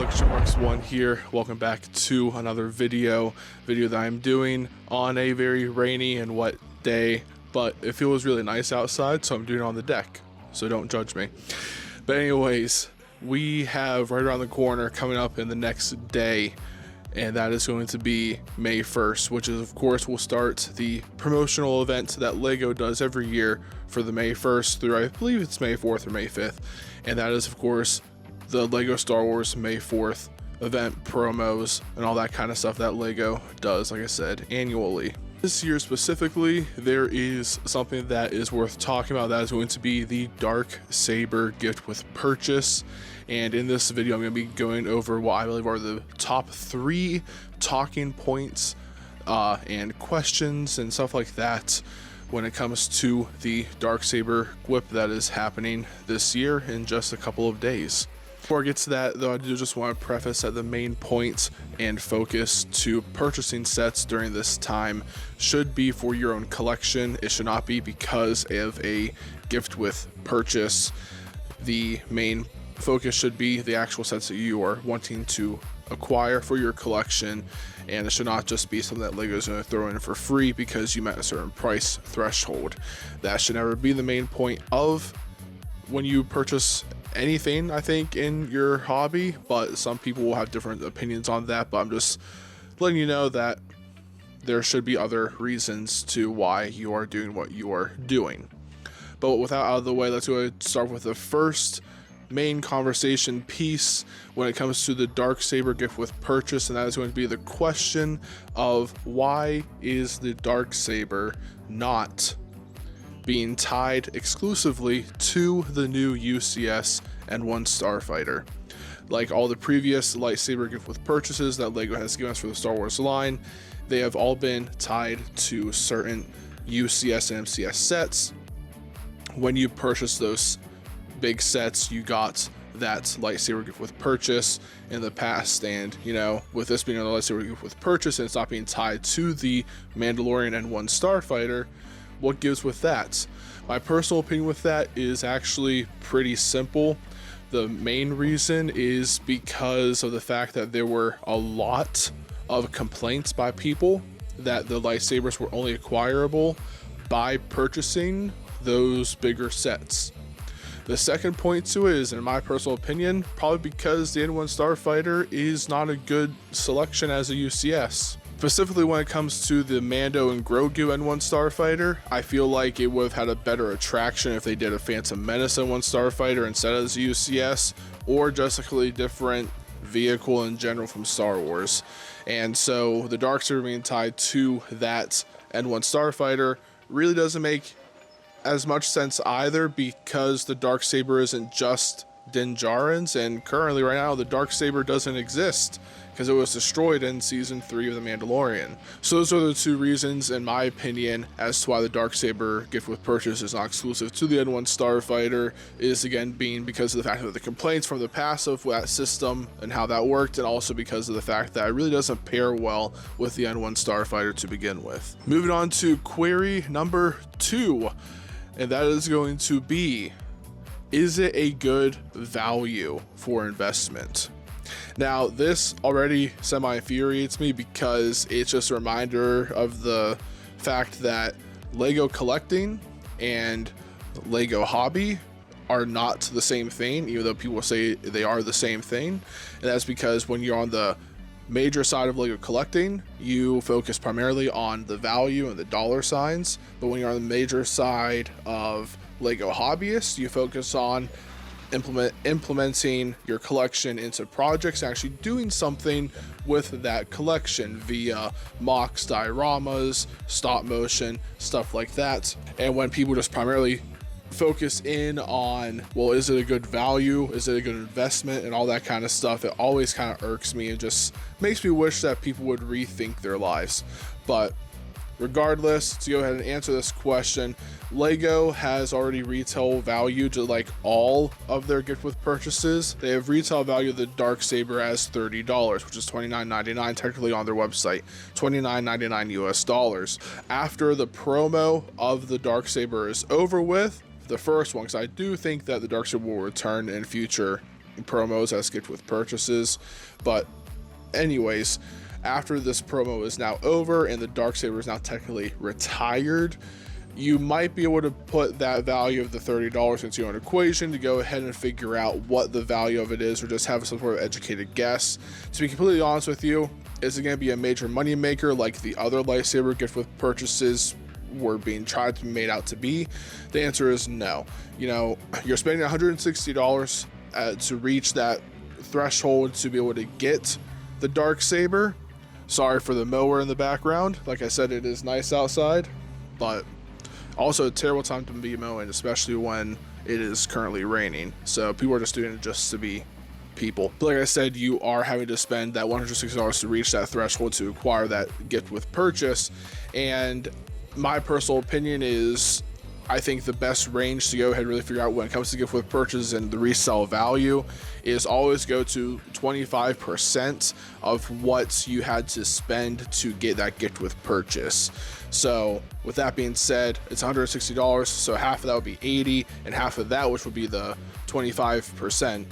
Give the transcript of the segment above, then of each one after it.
Legoholics 1 here. Welcome back to another video that I'm doing on a very rainy and wet day, but it feels really nice outside, so I'm doing it on the deck, so don't judge me. But anyways, we have right around the corner coming up in the next day, and that is going to be May 1st, which is, of course, will start the promotional event that Lego does every year for the May 1st through, I believe it's May 4th or May 5th, and that is, of course, the Lego Star Wars May 4th event promos and all that kind of stuff that Lego does, like I said, annually. This year specifically, there is something that is worth talking about. That is going to be the Darksaber gift with purchase. And in this video, I'm going to be going over what I believe are the top 3 talking points and questions and stuff like that when it comes to the Darksaber GWP that is happening this year in just a couple of days. Before I get to that, though, I do just want to preface that the main point and focus to purchasing sets during this time should be for your own collection. It should not be because of a gift with purchase. The main focus should be the actual sets that you are wanting to acquire for your collection, and it should not just be something that Lego is going to throw in for free because you met a certain price threshold. That should never be the main point of when you purchase anything, I think, in your hobby, but some people will have different opinions on that. But I'm just letting you know that there should be other reasons to why you are doing what you are doing. But without out of the way, let's go ahead and start with the first main conversation piece when it comes to the Darksaber gift with purchase, and that is going to be the question of why is the Darksaber not being tied exclusively to the new UCS N1 Starfighter. Like all the previous lightsaber gift with purchases that Lego has given us for the Star Wars line, they have all been tied to certain UCS and MCS sets. When you purchase those big sets, you got that lightsaber gift with purchase in the past, and you know, with this being a lightsaber gift with purchase and it's not being tied to the Mandalorian N1 Starfighter, what gives with that? My personal opinion with that is actually pretty simple. The main reason is because of the fact that there were a lot of complaints by people that the lightsabers were only acquirable by purchasing those bigger sets. The second point to it is, in my personal opinion, probably because the N1 Starfighter is not a good selection as a UCS. Specifically when it comes to the Mando and Grogu N1 Starfighter, I feel like it would have had a better attraction if they did a Phantom Menace N1 Starfighter instead of the UCS, or just a completely different vehicle in general from Star Wars. And so the Darksaber being tied to that N1 Starfighter really doesn't make as much sense either, because the Darksaber isn't just Din Djarin's, and currently right now the Darksaber doesn't exist because it was destroyed in season 3 of The Mandalorian. So those are the 2 reasons, in my opinion, as to why the Darksaber gift with purchase is not exclusive to the N1 Starfighter, is again being because of the fact that the complaints from the past of that system and how that worked, and also because of the fact that it really doesn't pair well with the N1 Starfighter to begin with. Moving on to query number 2, and that is going to be, is it a good value for investment? Now, this already semi-infuriates me because it's just a reminder of the fact that Lego collecting and Lego hobby are not the same thing, even though people say they are the same thing. And that's because when you're on the major side of Lego collecting, you focus primarily on the value and the dollar signs, but when you're on the major side of Lego hobbyists, you focus on implementing your collection into projects, actually doing something with that collection via mocks, dioramas, stop motion, stuff like that. And when people just primarily focus in on, well, is it a good value, is it a good investment, and all that kind of stuff, it always kind of irks me and just makes me wish that people would rethink their lives. But regardless, to go ahead and answer this question, Lego has already retail value to like all of their gift with purchases. They have retail value of the Darksaber as $30, which is $29.99 technically on their website, $29.99 US dollars. After the promo of the Darksaber is over with, the first one, because I do think that the Darksaber will return in future promos as gift with purchases. But anyways, after this promo is now over and the Darksaber is now technically retired, you might be able to put that value of the $30 into your own equation to go ahead and figure out what the value of it is, or just have some sort of educated guess. To be completely honest with you, is it going to be a major money maker like the other lightsaber gift with purchases were being tried to be made out to be? The answer is no. You know, you're spending $160 to reach that threshold to be able to get the Darksaber. Sorry for the mower in the background. Like I said, it is nice outside, but also a terrible time to be mowing, especially when it is currently raining. So people are just doing it just to be people. But like I said, you are having to spend that $160 to reach that threshold to acquire that gift with purchase. And my personal opinion is, I think the best range to go ahead and really figure out when it comes to gift with purchase and the resale value is always go to 25% of what you had to spend to get that gift with purchase. So with that being said, it's $160, so half of that would be $80, and half of that, which would be the 25%,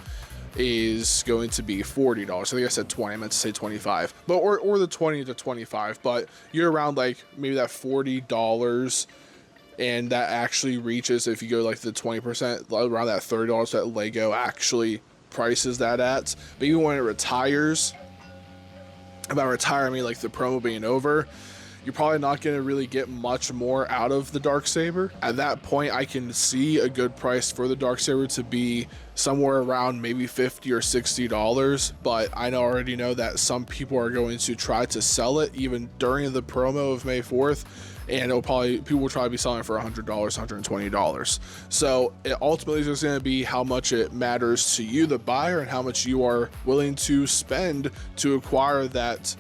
is going to be $40. I think I said 20, I meant to say 25, but or the 20 to 25, but you're around like maybe that $40, and that actually reaches, if you go like the 20%, around that $30 that Lego actually prices that at. But even when it retires, about retire I mean like the promo being over, you're probably not going to really get much more out of the Darksaber. At that point, I can see a good price for the Darksaber to be somewhere around maybe $50 or $60, but I already know that some people are going to try to sell it even during the promo of May 4th, and people will try to be selling for $100, $120. So it ultimately is just going to be how much it matters to you, the buyer, and how much you are willing to spend to acquire that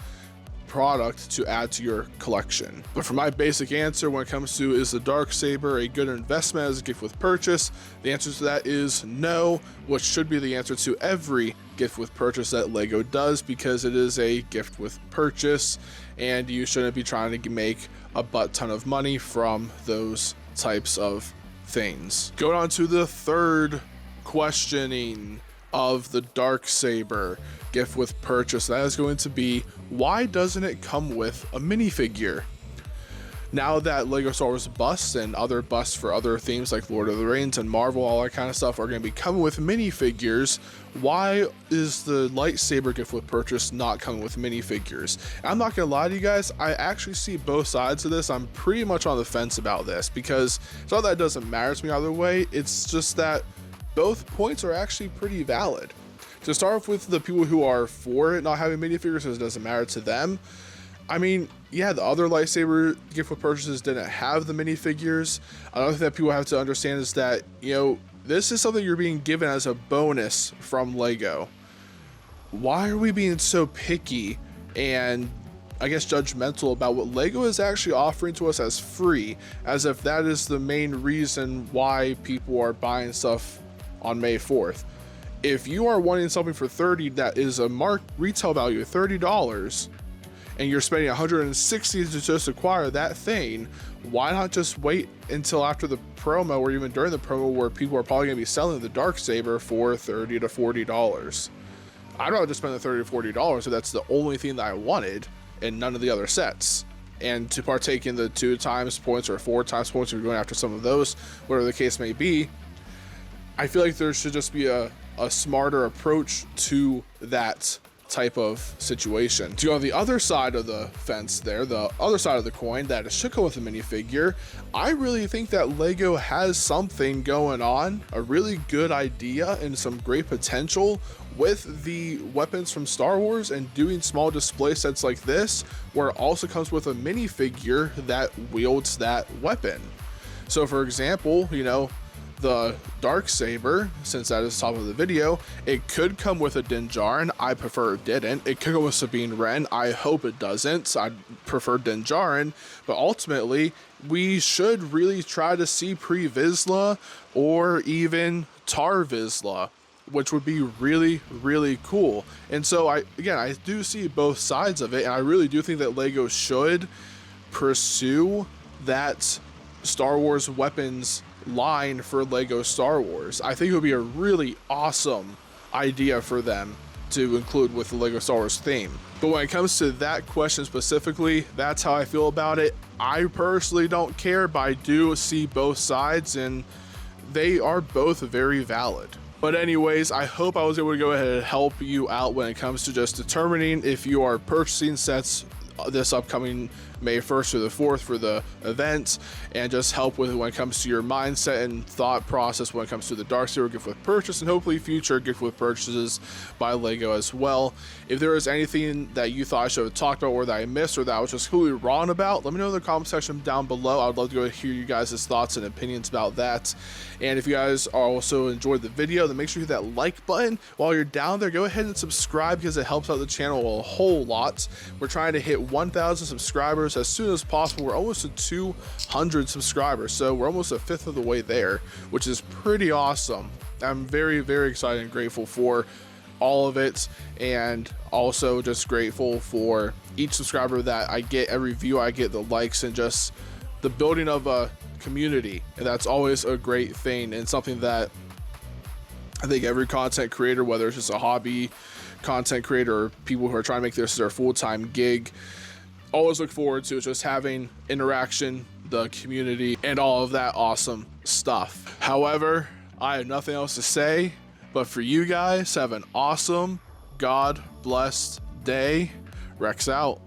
product to add to your collection. But for my basic answer when it comes to, is the Darksaber a good investment as a gift with purchase, the answer to that is no, which should be the answer to every gift with purchase that Lego does, because it is a gift with purchase and you shouldn't be trying to make a butt ton of money from those types of things. Going on to the third questioning of the Darksaber gift with purchase, that is going to be, why doesn't it come with a minifigure? Now that Lego Star Wars busts and other busts for other themes like Lord of the Rings and Marvel, all that kind of stuff, are going to be coming with minifigures, why is the lightsaber gift with purchase not coming with minifigures? And I'm not going to lie to you guys, I actually see both sides of this. I'm pretty much on the fence about this, because it's not that it doesn't matter to me either way, it's just that both points are actually pretty valid. To start off with the people who are for it not having minifigures because it doesn't matter to them, I mean, yeah, the other lightsaber gift with purchases didn't have the minifigures. Another thing that people have to understand is that, you know, this is something you're being given as a bonus from Lego. Why are we being so picky and, I guess, judgmental about what Lego is actually offering to us as free, as if that is the main reason why people are buying stuff on May 4th. If you are wanting something for $30 that is a marked retail value of $30, and you're spending $160 to just acquire that thing, why not just wait until after the promo, or even during the promo, where people are probably going to be selling the Darksaber for $30 to $40? I'd rather just spend the $30 to $40 if that's the only thing that I wanted and none of the other sets. And to partake in the 2 times points or 4 times points, if you're going after some of those, whatever the case may be, I feel like there should just be a smarter approach to that type of situation. To go on the other side of the fence there, the other side of the coin, that it should come with a minifigure, I really think that Lego has something going on, a really good idea and some great potential with the weapons from Star Wars, and doing small display sets like this, where it also comes with a minifigure that wields that weapon. So for example, you know, the Darksaber, since that is the top of the video, it could come with a Din Djarin. I prefer it didn't. It could go with Sabine Wren. I hope it doesn't. I'd prefer Din Djarin. But ultimately, we should really try to see Pre Vizsla or even Tar Vizsla, which would be really, really cool. And so I do see both sides of it, and I really do think that Lego should pursue that Star Wars weapons line for Lego Star Wars. I think it would be a really awesome idea for them to include with the Lego Star Wars theme. But when it comes to that question specifically, that's how I feel about it. I personally don't care, but I do see both sides, and they are both very valid. But anyways, I hope I was able to go ahead and help you out when it comes to just determining if you are purchasing sets this upcoming May 1st or the 4th for the event, and just help with when it comes to your mindset and thought process when it comes to the Darksaber gift with purchase, and hopefully future gift with purchases by Lego as well. If there is anything that you thought I should have talked about, or that I missed, or that I was just completely wrong about, let me know in the comment section down below. I would love to go hear you guys' thoughts and opinions about that. And if you guys also enjoyed the video, then make sure you hit that like button. While you're down there, go ahead and subscribe, because it helps out the channel a whole lot. We're trying to hit 1,000 subscribers as soon as possible. We're almost at 200 subscribers, so we're almost a fifth of the way there, which is pretty awesome. I'm very, very excited and grateful for all of it, and also just grateful for each subscriber that I get, every view I get, the likes, and just the building of a community. And that's always a great thing, and something that I think every content creator, whether it's just a hobby content creator or people who are trying to make this their full-time gig, always look forward to, just having interaction, the community, and all of that awesome stuff. However, I have nothing else to say, but for you guys, have an awesome, God-blessed day. Rex out.